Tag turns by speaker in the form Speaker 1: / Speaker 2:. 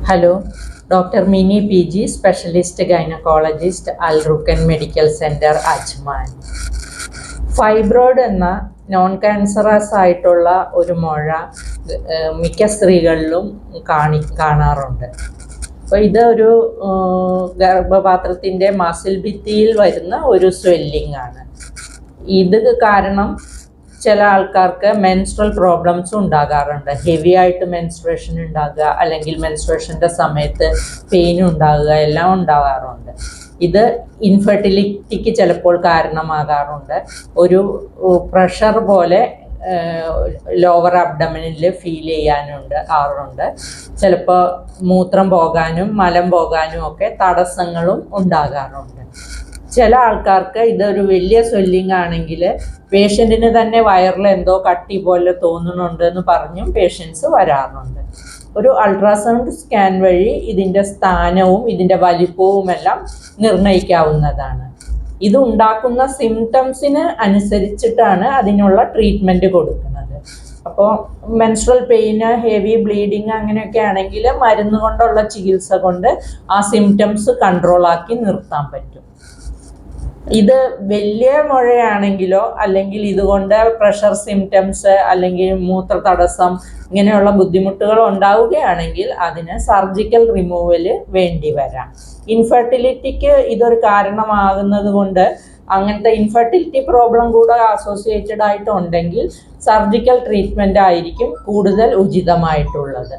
Speaker 1: Hello, Dr. Mini PG, Specialist Gynecologist, Al Rukan Medical Center, Ajman. Fibroid എന്ന non cancerous ആയിട്ടുള്ള ഒരു മുഴ മിക്ക സ്ത്രീകളിലും കാണാറുണ്ട്. അപ്പോൾ ഇതൊരു ഗർഭപാത്രത്തിൻ്റെ മസിൽ ഭിത്തിയിൽ വരുന്ന ഒരു സ്വെല്ലിംഗ് ആണ്. ഇത് കാരണം ചില ആൾക്കാർക്ക് മെൻസ്ട്രൽ പ്രോബ്ലംസ് ഉണ്ടാകാറുണ്ട്. ഹെവി ആയിട്ട് മെൻസ്ട്രേഷൻ ഉണ്ടാകുക, അല്ലെങ്കിൽ മെൻസ്ട്രേഷൻ്റെ സമയത്ത് പെയിൻ ഉണ്ടാകുക, എല്ലാം ഉണ്ടാകാറുണ്ട്. ഇത് ഇൻഫെർട്ടിലിറ്റിക്ക് ചിലപ്പോൾ കാരണമാകാറുണ്ട്. ഒരു പ്രഷർ പോലെ ലോവർ അബ്ഡമിനിൽ ഫീൽ ആറുണ്ട്. ചിലപ്പോൾ മൂത്രം പോകാനും മലം പോകാനും ഒക്കെ തടസ്സങ്ങളും ഉണ്ടാകാറുണ്ട്. ചില ആൾക്കാർക്ക് ഇതൊരു വലിയ സ്വെല്ലിംഗ് ആണെങ്കിൽ പേഷ്യൻറ്റിന് തന്നെ വയറിൽ എന്തോ കട്ടി പോലെ തോന്നുന്നുണ്ട് എന്ന് പറഞ്ഞും പേഷ്യൻസ് വരാറുണ്ട്. ഒരു അൾട്രാസൗണ്ട് സ്കാൻ വഴി ഇതിൻ്റെ സ്ഥാനവും ഇതിൻ്റെ വലിപ്പവുമെല്ലാം നിർണ്ണയിക്കാവുന്നതാണ്. ഇത് ഉണ്ടാക്കുന്ന സിംറ്റംസിന് അനുസരിച്ചിട്ടാണ് അതിനുള്ള ട്രീറ്റ്മെൻറ്റ് കൊടുക്കുന്നത്. അപ്പോൾ മെൻസ്ട്രൽ പെയിന്, ഹെവി ബ്ലീഡിങ് അങ്ങനെയൊക്കെ ആണെങ്കിൽ മരുന്ന് കൊണ്ടുള്ള ചികിത്സ കൊണ്ട് ആ സിംറ്റംസ് കൺട്രോളാക്കി നിർത്താൻ പറ്റും. ഇത് വലിയ മുഴയാണെങ്കിലോ, അല്ലെങ്കിൽ ഇതുകൊണ്ട് പ്രഷർ സിംറ്റംസ് അല്ലെങ്കിൽ മൂത്ര തടസ്സം ഇങ്ങനെയുള്ള ബുദ്ധിമുട്ടുകൾ ഉണ്ടാവുകയാണെങ്കിൽ അതിന് സർജിക്കൽ റിമൂവൽ വേണ്ടി വരാം. ഇൻഫെർട്ടിലിറ്റിക്ക് ഇതൊരു കാരണമാകുന്നത് കൊണ്ട് അങ്ങനത്തെ ഇൻഫെർട്ടിലിറ്റി പ്രോബ്ലം കൂടെ അസോസിയേറ്റഡ് ആയിട്ടുണ്ടെങ്കിൽ സർജിക്കൽ ട്രീറ്റ്മെൻ്റ് ആയിരിക്കും കൂടുതൽ ഉചിതമായിട്ടുള്ളത്.